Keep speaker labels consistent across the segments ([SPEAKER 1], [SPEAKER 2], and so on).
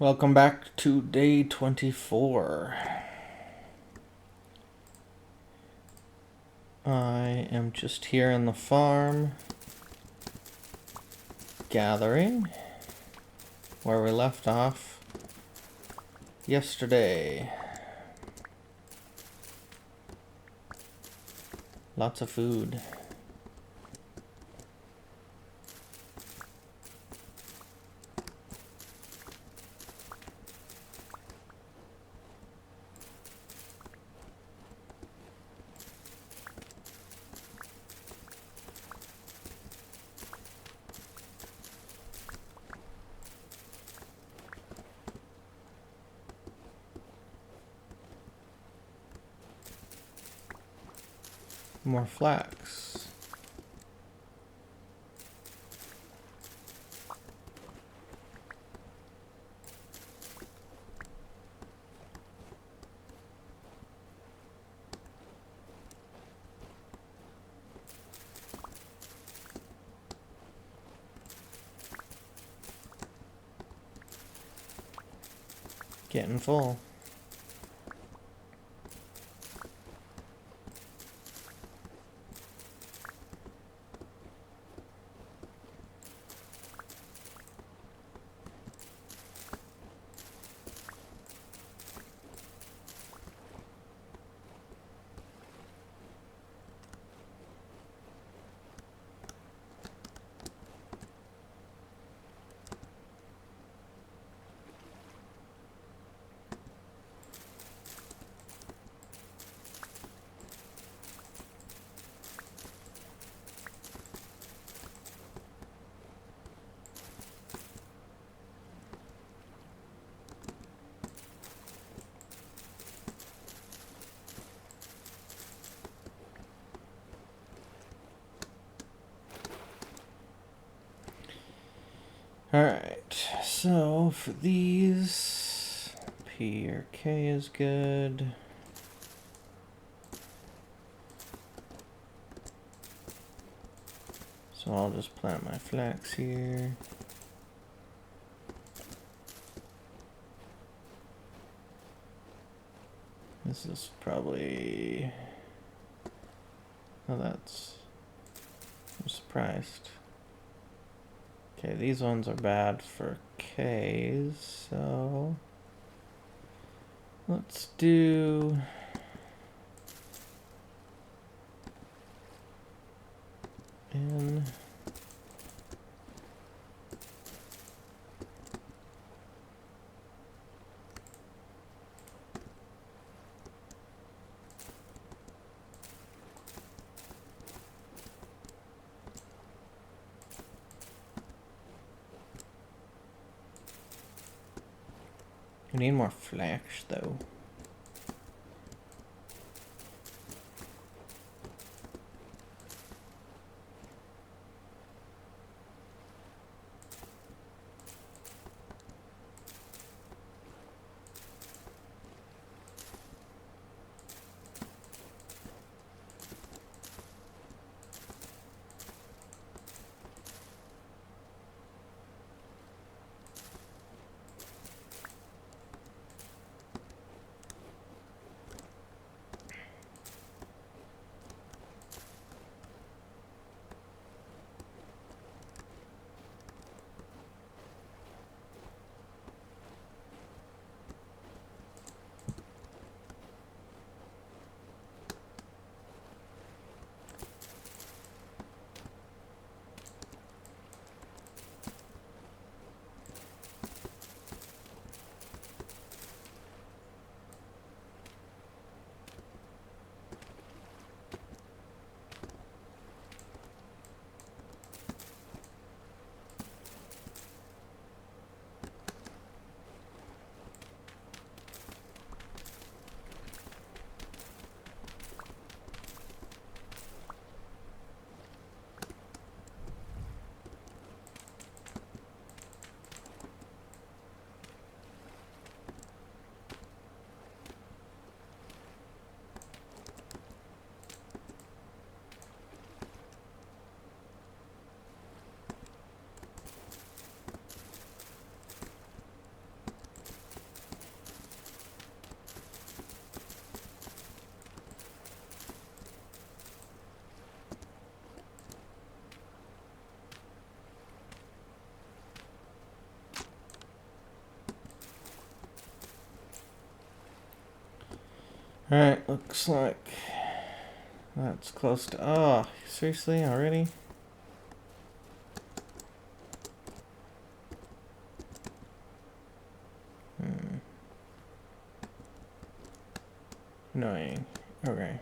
[SPEAKER 1] Welcome back to day 24. I am just here in the farm gathering where we left off yesterday. Lots of food. More flax. Getting full. Alright, so for these, P or K is good. So I'll just plant my flax here. This is probably... Oh, that's... I'm surprised. Okay, these ones are bad for K's, so let's do N. I need more flax though. Alright, looks like that's close to... Oh, seriously, already? Annoying. Okay.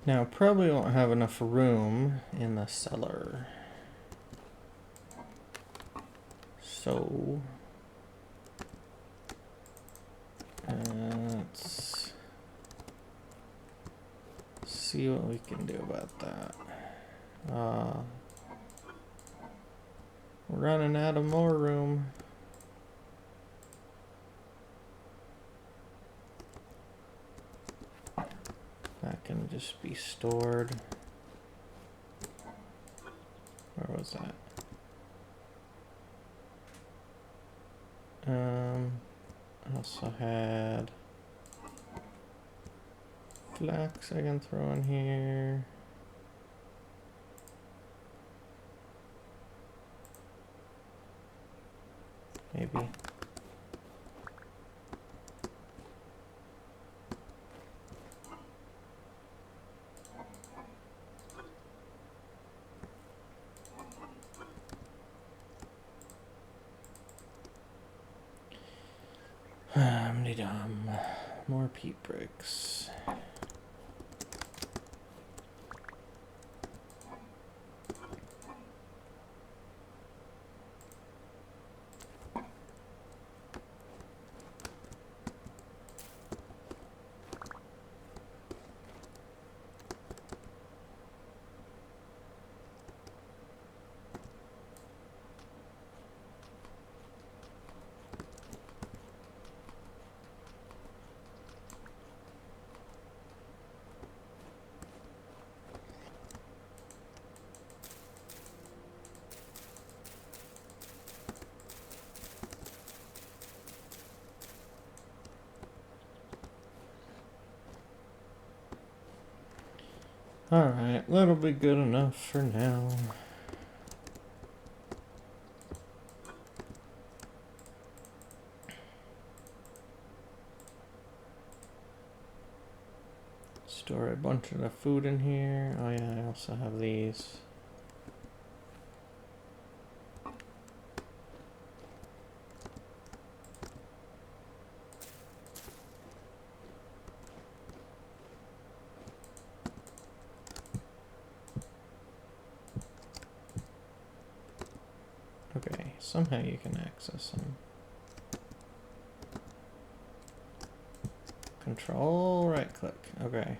[SPEAKER 1] Now, probably won't have enough room in the cellar. So, let's see what we can do about that. We're running out of more room. That can just be stored. Where was that? I also had flax I can throw in here. Maybe. More peat bricks. Alright, that'll be good enough for now. Store a bunch of the food in here. Oh yeah, I also have these. Okay, somehow you can access them. Control right click. Okay.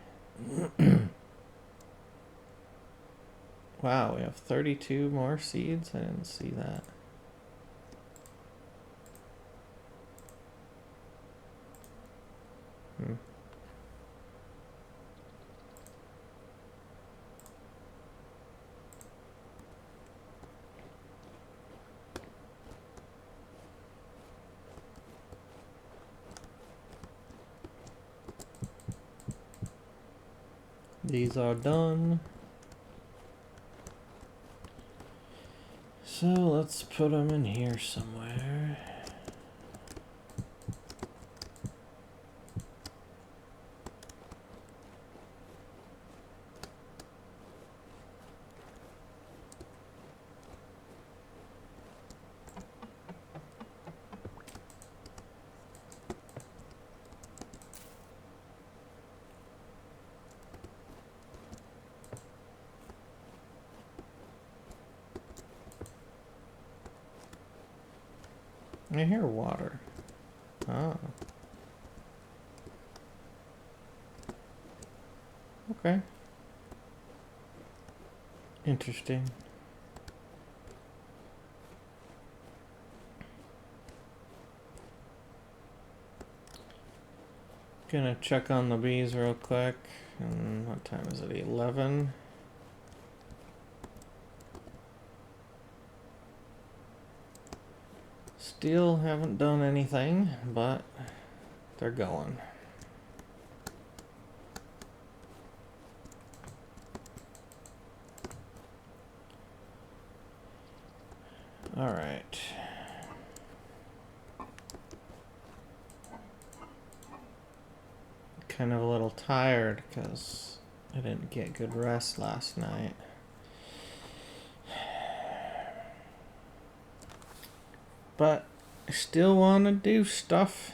[SPEAKER 1] Wow, we have 32 more seeds? I didn't see that. These are done. So let's put them in here somewhere. I hear water. Oh. Okay. Interesting. Gonna check on the bees real quick. And what time is it? 11. Still haven't done anything, but they're going. All right. Kind of a little tired because I didn't get good rest last night. But I still want to do stuff.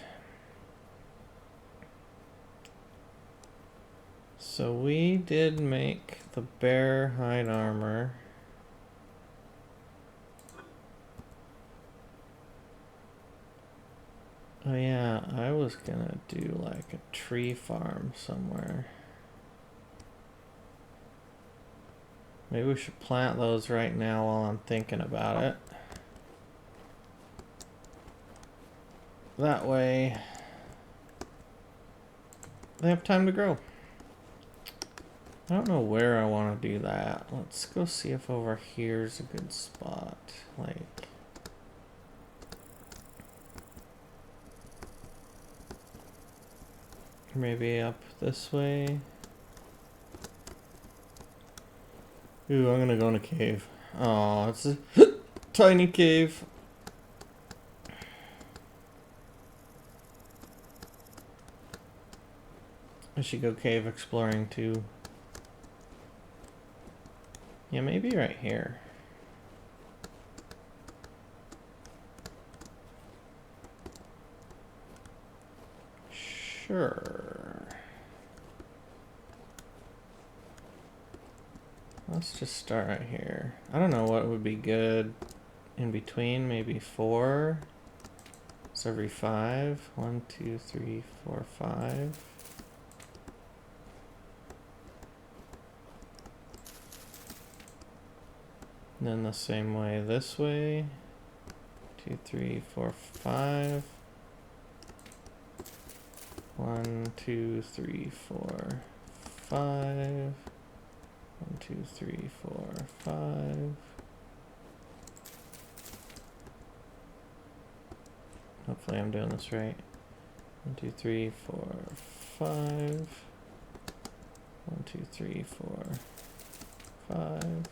[SPEAKER 1] So we did make the bear hide armor. Oh yeah, I was gonna do like a tree farm somewhere. Maybe we should plant those right now while I'm thinking about it. That way they have time to grow. I don't know where I want to do that. Let's go see if over here's a good spot. Like, maybe up this way. Ooh, I'm gonna go in a cave. Oh, it's a tiny cave. I should go cave exploring too. Yeah, maybe right here. Sure. Let's just start right here. I don't know what would be good in between. Maybe 4. It's every 5. 1, 2, 3, 4, 5. And then the same way this way. 2, 3, 4, 5. 1, 2, 3, 4, 5. 1, 2, 3, 4, 5. Hopefully I'm doing this right. 1, 2, 3, 4, 5. 1, 2, 3, 4, 5.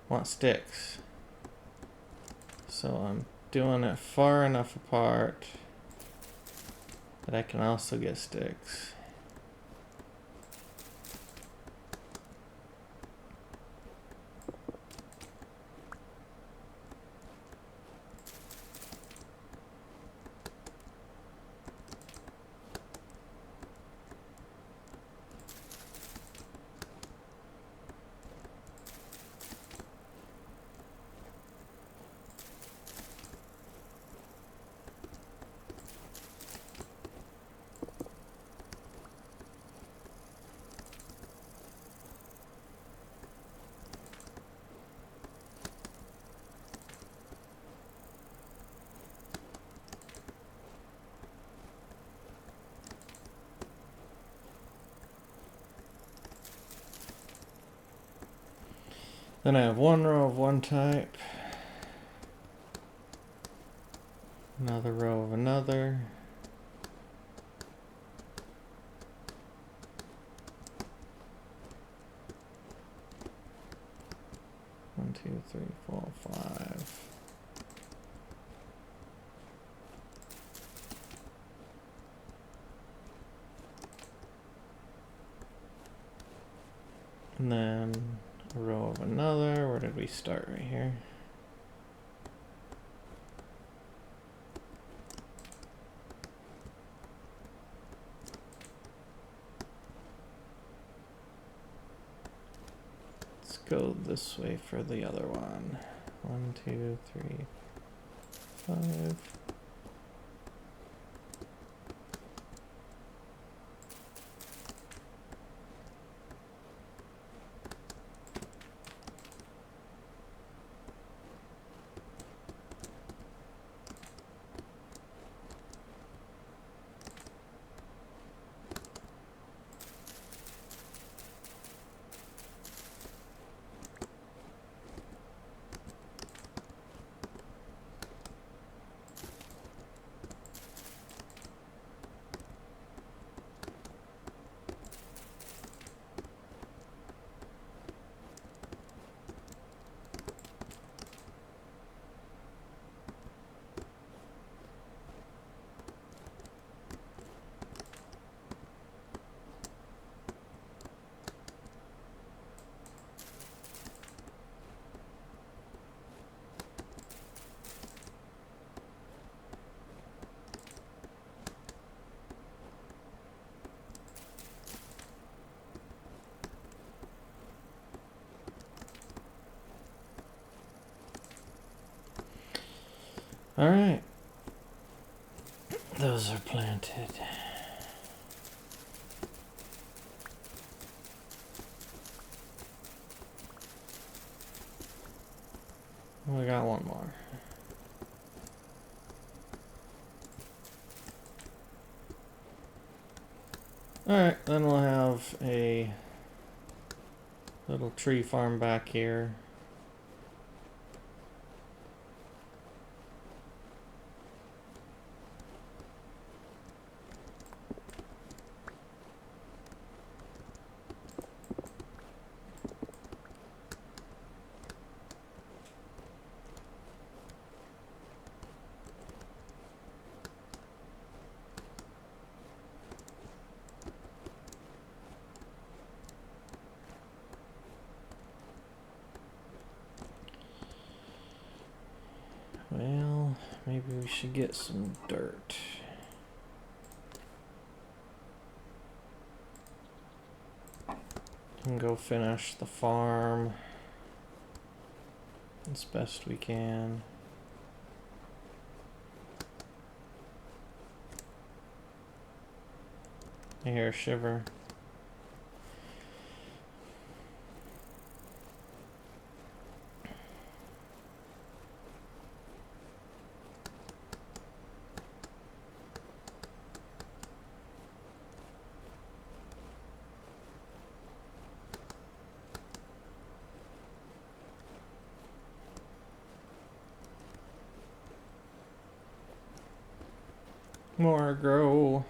[SPEAKER 1] Want sticks. So I'm doing it far enough apart that I can also get sticks. Then I have one row of one type, another row of another. One, two, three, four, 5. And then a row of another. Where did we start? Right here. Let's go this way for the other one. 1, 2, 3, 5. Alright. Those are planted. We got one more. Alright, then we'll have a little tree farm back here. Well, maybe we should get some dirt. And go finish the farm as best we can. I hear a shiver. More grow.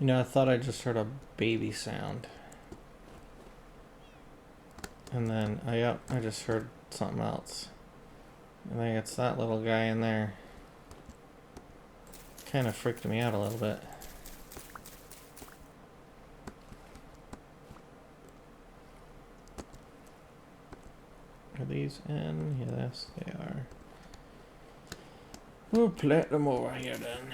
[SPEAKER 1] You know, I thought I just heard a baby sound. And then, yep, I just heard something else. I think it's that little guy in there. Kind of freaked me out a little bit. Are these in? Yes, they are. We'll plant them over here then.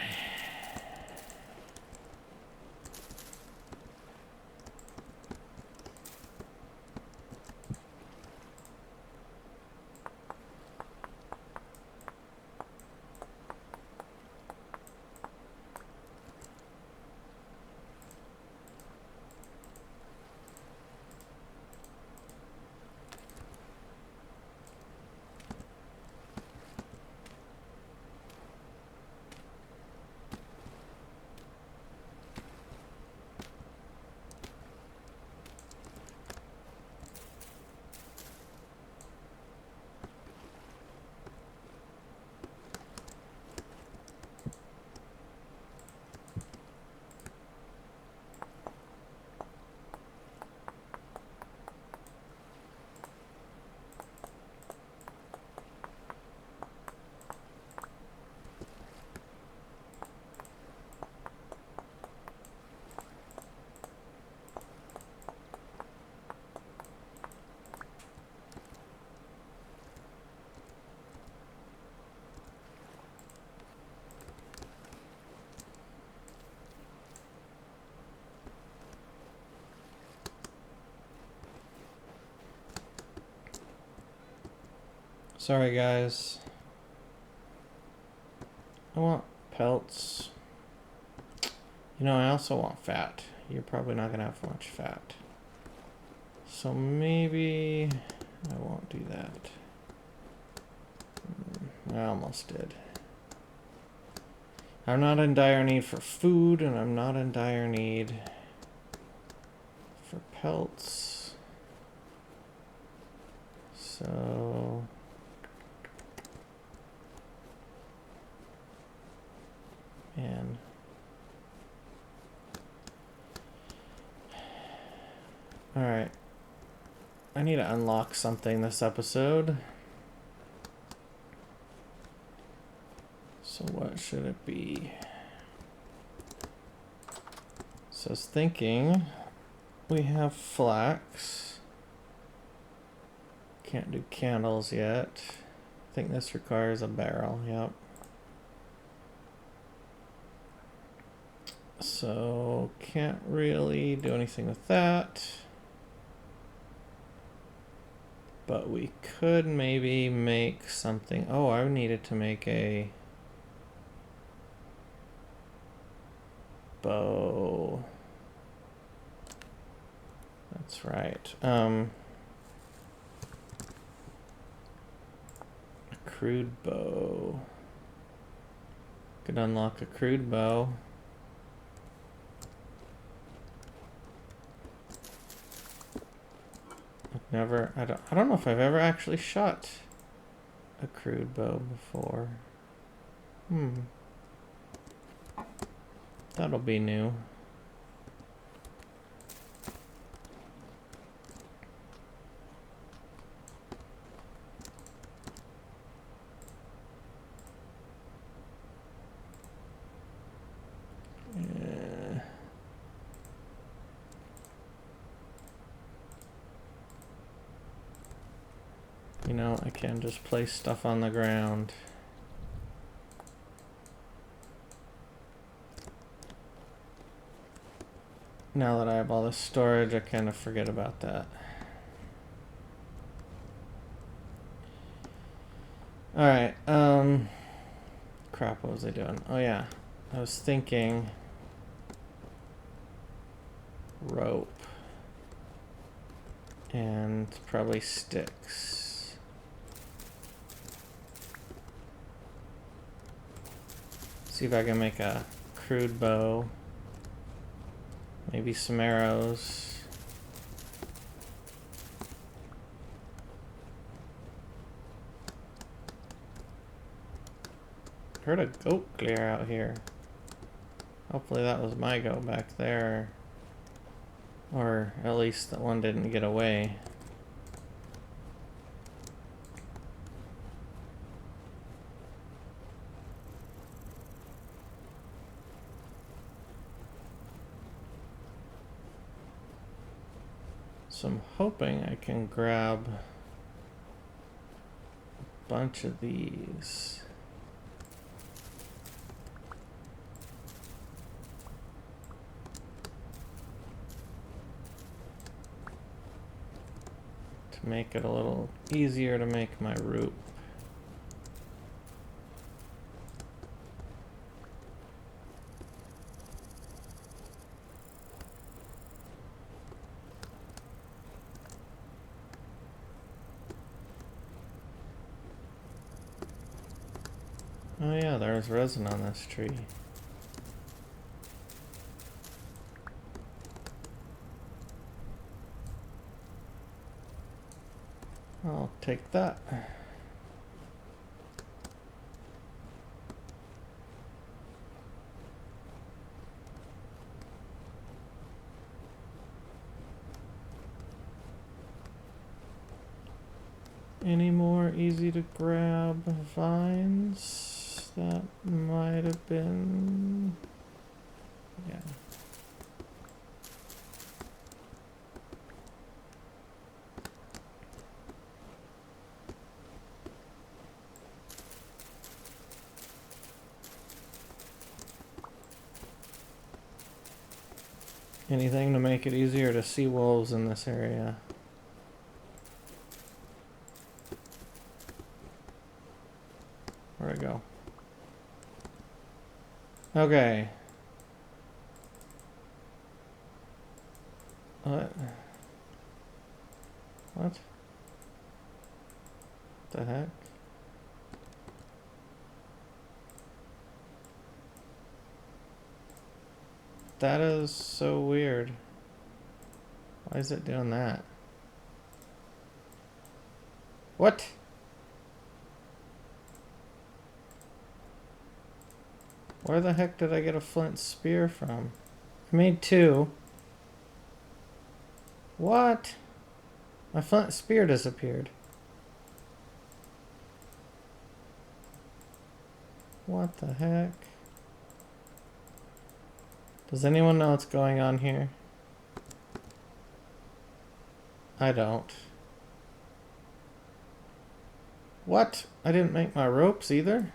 [SPEAKER 1] Sorry guys. I want pelts. You know, I also want fat. You're probably not gonna have much fat. So maybe I won't do that. I almost did. I'm not in dire need for food, and I'm not in dire need for pelts. So... and... alright. I need to unlock something this episode. So what should it be? So I was thinking we have flax. Can't do candles yet. I think this requires a barrel, yep. So can't really do anything with that. But we could maybe make something. Oh, I needed to make a bow. That's right. A crude bow. Could unlock a crude bow. I don't know if I've ever actually shot a crude bow before. That'll be new. You know, I can just place stuff on the ground. Now that I have all this storage, I kind of forget about that. Alright, crap, what was I doing? Oh yeah, I was thinking rope and probably sticks. See if I can make a crude bow. Maybe some arrows. Heard a goat clear out here. Hopefully that was my goat back there. Or at least that one didn't get away. So I'm hoping I can grab a bunch of these. To make it a little easier to make my rope. Oh yeah, there's resin on this tree. I'll take that. Any more easy to grab vines? That might have been... yeah. Anything to make it easier to see wolves in this area. Okay. What? What? The heck? That is so weird. Why is it doing that? What? Where the heck did I get a flint spear from? I made 2. What? My flint spear disappeared. What the heck? Does anyone know what's going on here? I don't. What? I didn't make my ropes either?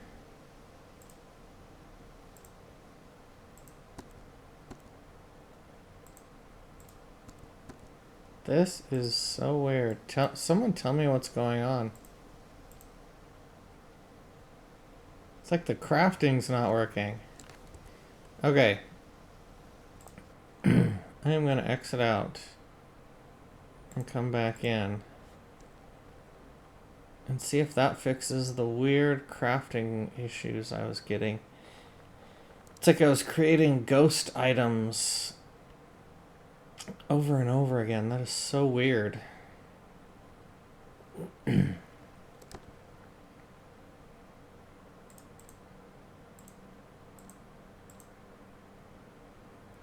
[SPEAKER 1] This is so weird. Someone tell me what's going on. It's like the crafting's not working. Okay. I am going to exit out and come back in and see if that fixes the weird crafting issues I was getting. It's like I was creating ghost items over and over again. That is so weird.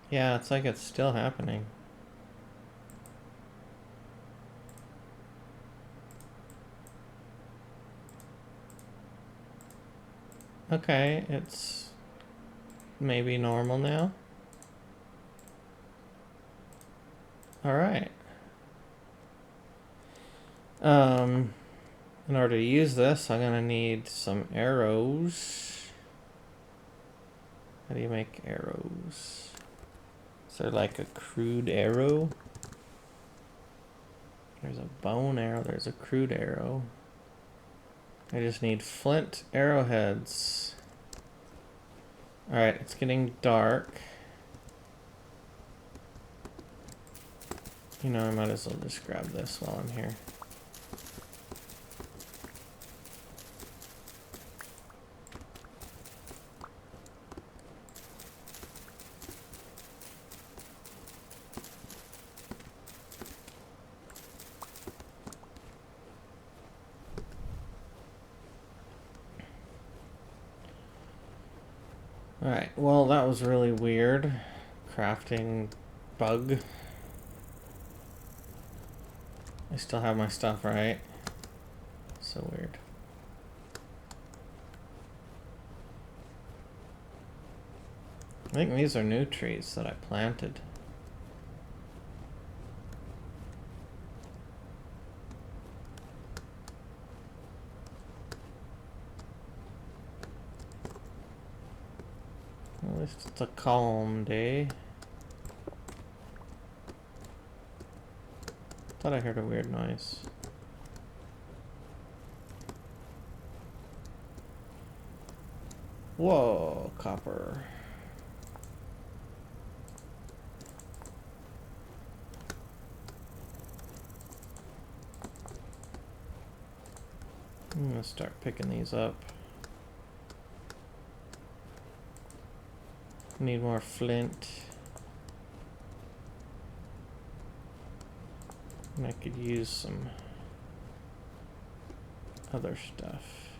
[SPEAKER 1] Yeah, it's like it's still happening. Okay, it's maybe normal now. Alright. In order to use this, I'm gonna need some arrows. How do you make arrows? Is there like a crude arrow? There's a bone arrow, there's a crude arrow. I just need flint arrowheads. Alright, it's getting dark. You know, I might as well just grab this while I'm here. Alright, well that was really weird. Crafting bug. I still have my stuff, right? So weird. I think these are new trees that I planted. At least it's a calm day. Thought I heard a weird noise. Whoa, copper. I'm gonna start picking these up. Need more flint. And I could use some other stuff.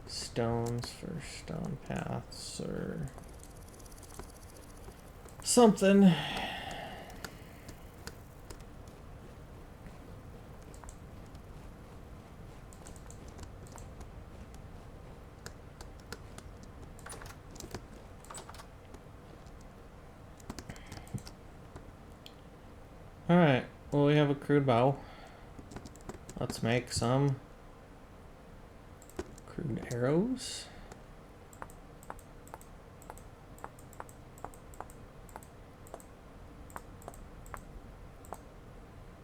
[SPEAKER 1] Stones for stone paths or something. Alright, well we have a crude bow. Let's make some crude arrows.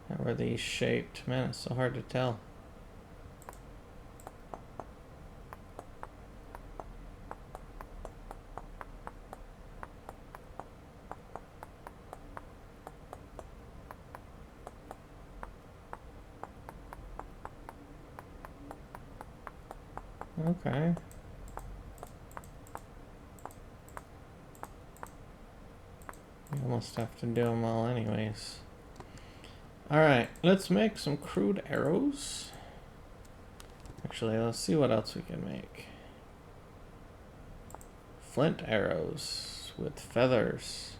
[SPEAKER 1] How are these shaped? Man, it's so hard to tell. Okay. We almost have to do them all anyways. Alright, let's make some crude arrows. Actually, let's see what else we can make. Flint arrows with feathers.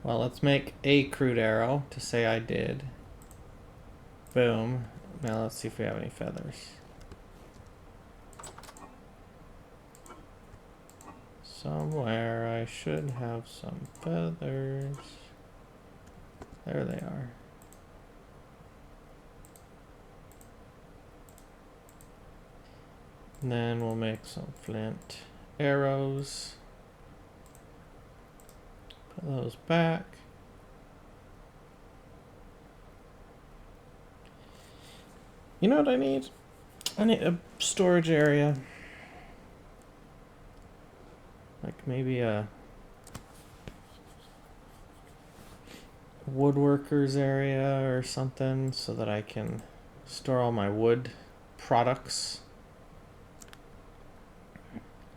[SPEAKER 1] Well, let's make a crude arrow to say I did. Boom. Now let's see if we have any feathers. Somewhere I should have some feathers. There they are. And then we'll make some flint arrows. Put those back. You know what I need? I need a storage area. Like maybe a woodworkers area or something so that I can store all my wood products.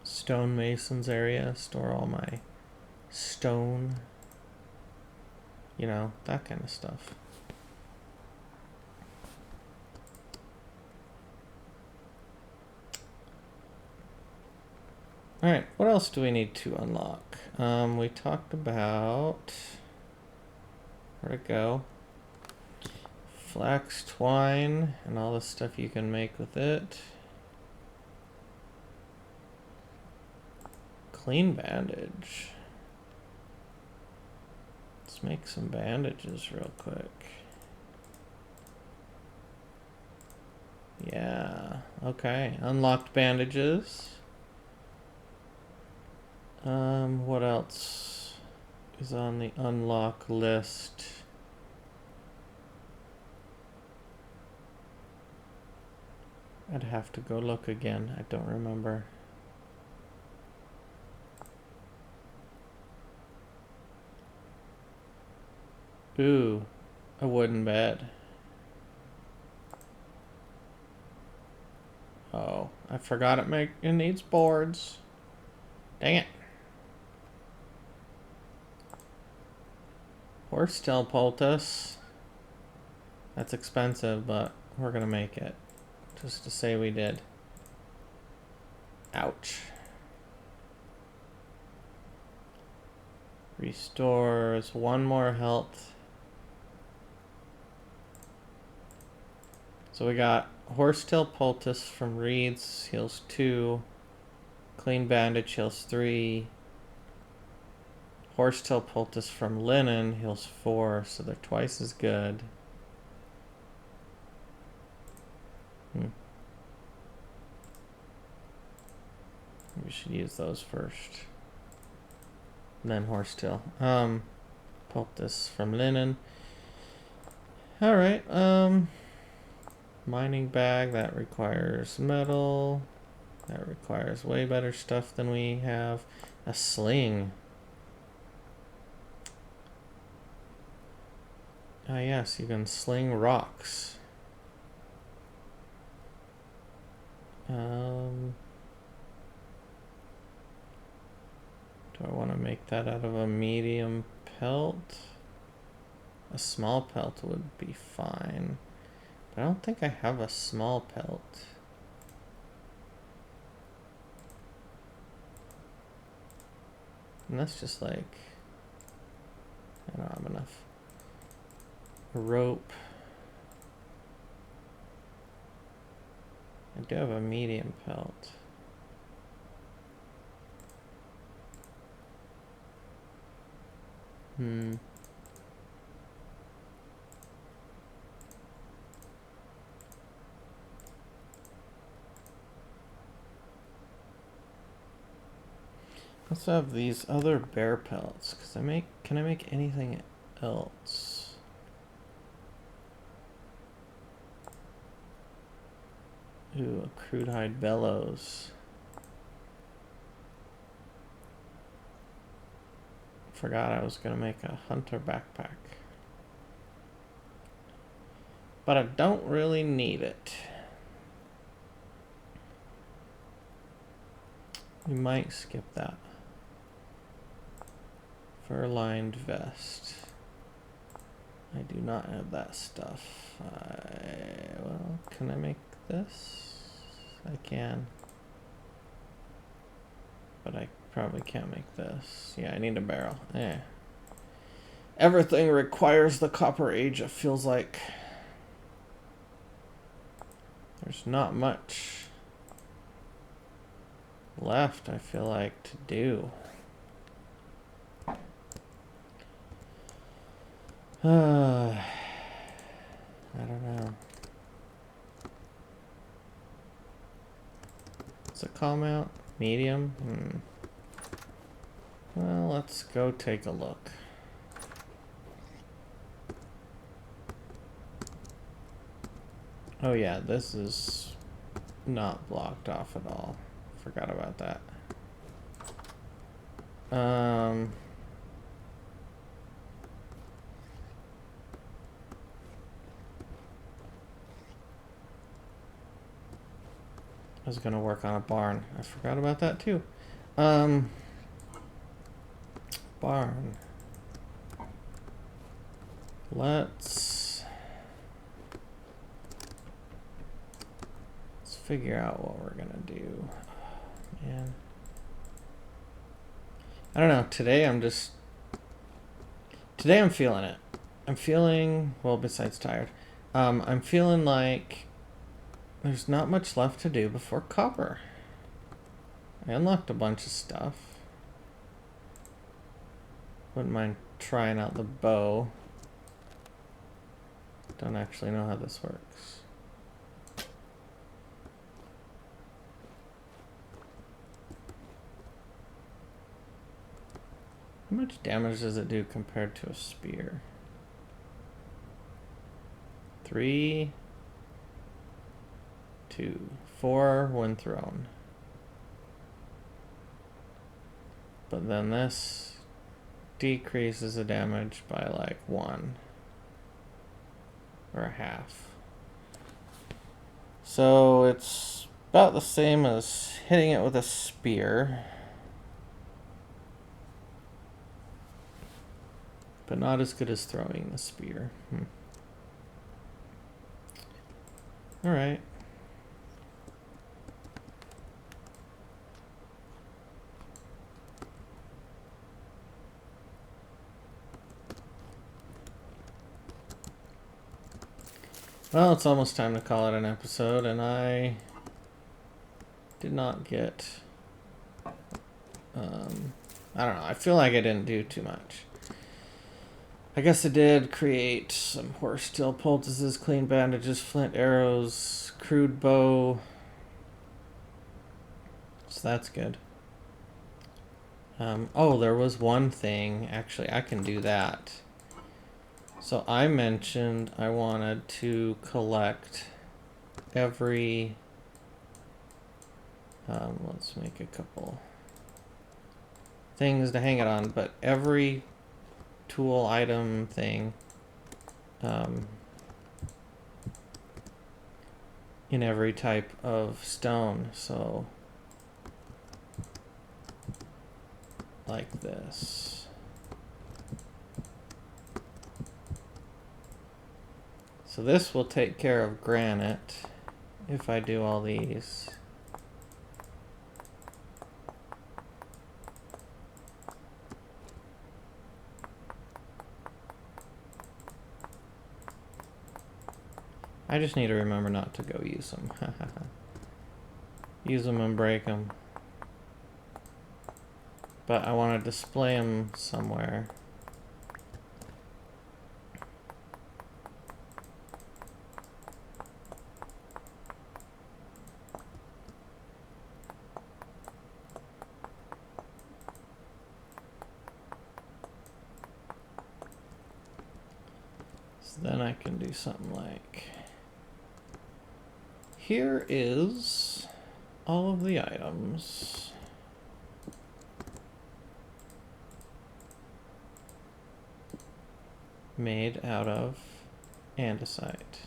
[SPEAKER 1] Stonemasons area, store all my stone. You know, that kind of stuff. Alright, what else do we need to unlock? We talked about... Where'd it go? Flax twine and all the stuff you can make with it. Clean bandage. Let's make some bandages real quick. Yeah, okay. Unlocked bandages. What else is on the unlock list? I'd have to go look again. I don't remember. Ooh, a wooden bed. Oh, I forgot it needs boards. Dang it. Horsetail poultice. That's expensive, but we're gonna make it. Just to say we did. Ouch. Restores 1 more health. So we got Horsetail poultice from reeds, heals 2. Clean bandage heals 3. Horsetail poultice from linen heals 4, so they're twice as good. We should use those first. And then horsetail. Poultice from linen. Alright, mining bag, that requires metal. That requires way better stuff than we have. A sling. Ah yes, you can sling rocks. Do I want to make that out of a medium pelt? A small pelt would be fine. But I don't think I have a small pelt. And that's just like... I don't have enough. A rope. I do have a medium pelt. Let's have these other bear pelts, because can I make anything else? Ooh, a crude hide bellows. Forgot I was gonna make a hunter backpack. But I don't really need it. We might skip that. Fur-lined vest. I do not have that stuff. Well, can I make this? I can. But I probably can't make this. Yeah, I need a barrel. Yeah. Everything requires the Copper Age, it feels like. There's not much left, I feel like, to do. I don't know. What's it call out? Medium? Well, let's go take a look. Oh yeah, this is not blocked off at all. Forgot about that. I was gonna work on a barn. I forgot about that too. Barn. Let's figure out what we're gonna do. Man. I don't know. Today I'm feeling it. I'm feeling, well, besides tired, I'm feeling like there's not much left to do before copper. I unlocked a bunch of stuff. Wouldn't mind trying out the bow. Don't actually know how this works. How much damage does it do compared to a spear? 3, 2, 4 when thrown. But then this decreases the damage by like 1 or a half. So it's about the same as hitting it with a spear, but not as good as throwing the spear. All right. Well, it's almost time to call it an episode, and I did not get, I don't know, I feel like I didn't do too much. I guess I did create some horsetail poultices, clean bandages, flint arrows, crude bow, so that's good. Oh, there was one thing, actually, I can do that. So I mentioned I wanted to collect every, let's make a couple things to hang it on, but every tool item thing in every type of stone. So like this. So this will take care of granite if I do all these. I just need to remember not to go use them. Use them and break them. But I want to display them somewhere. Then I can do something like, here is all of the items. Made out of andesite.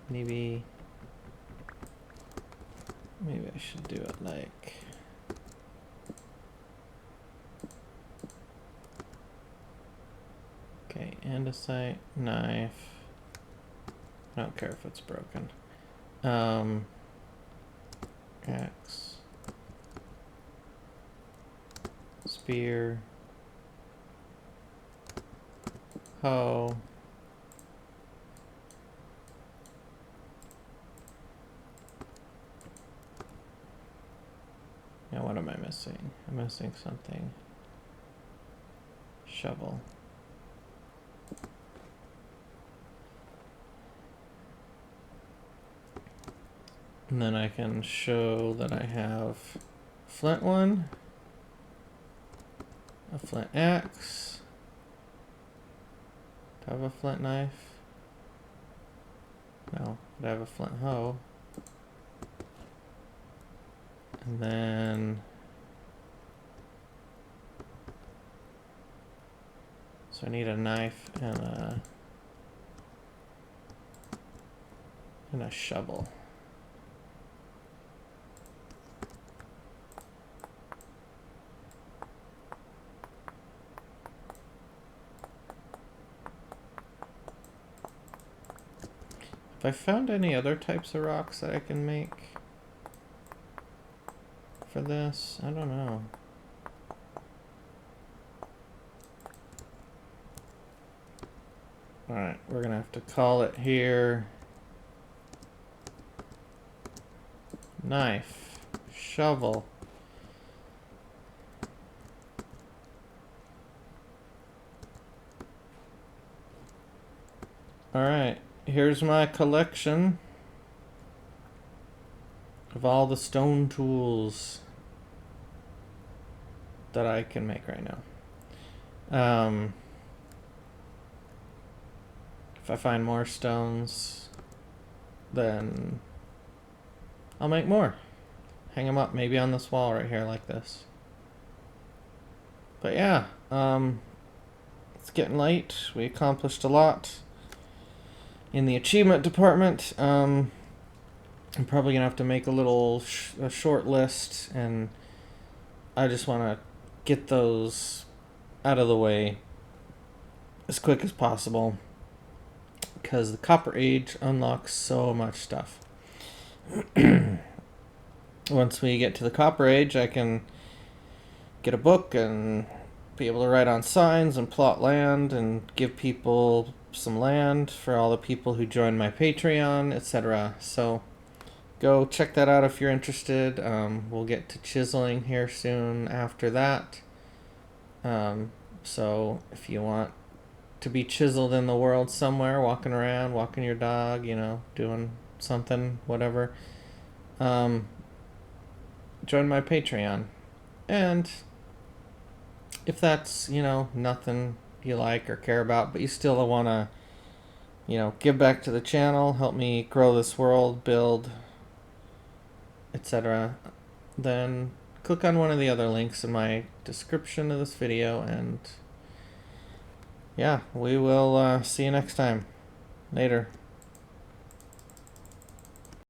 [SPEAKER 1] Maybe I should do it like... Okay, andesite, knife. I don't care if it's broken. Axe. Spear. Hoe. Now what am I missing? I'm missing something. Shovel. And then I can show that I have a flint one, a flint axe. Do I have a flint knife? No, but I have a flint hoe. And then... So I need a knife and a shovel. Have I found any other types of rocks that I can make for this? I don't know. Alright, we're gonna have to call it here. Knife, shovel. Alright, here's my collection of all the stone tools that I can make right now. If I find more stones, then I'll make more. Hang them up, maybe on this wall right here like this. But yeah, it's getting late. We accomplished a lot in the achievement department. I'm probably gonna have to make a short list, and I just want to get those out of the way as quick as possible, because the Copper Age unlocks so much stuff. Once we get to the Copper Age, I can get a book and be able to write on signs and plot land and give people some land for all the people who join my Patreon, etc. So go check that out if you're interested. We'll get to chiseling here soon after that. So if you want to be chiseled in the world somewhere, walking around, walking your dog, you know, doing something, whatever, join my Patreon. And if that's, you know, nothing you like or care about, but you still want to, you know, give back to the channel, help me grow this world, build, etc., then click on one of the other links in my description of this video, and yeah, we will see you next time. Later.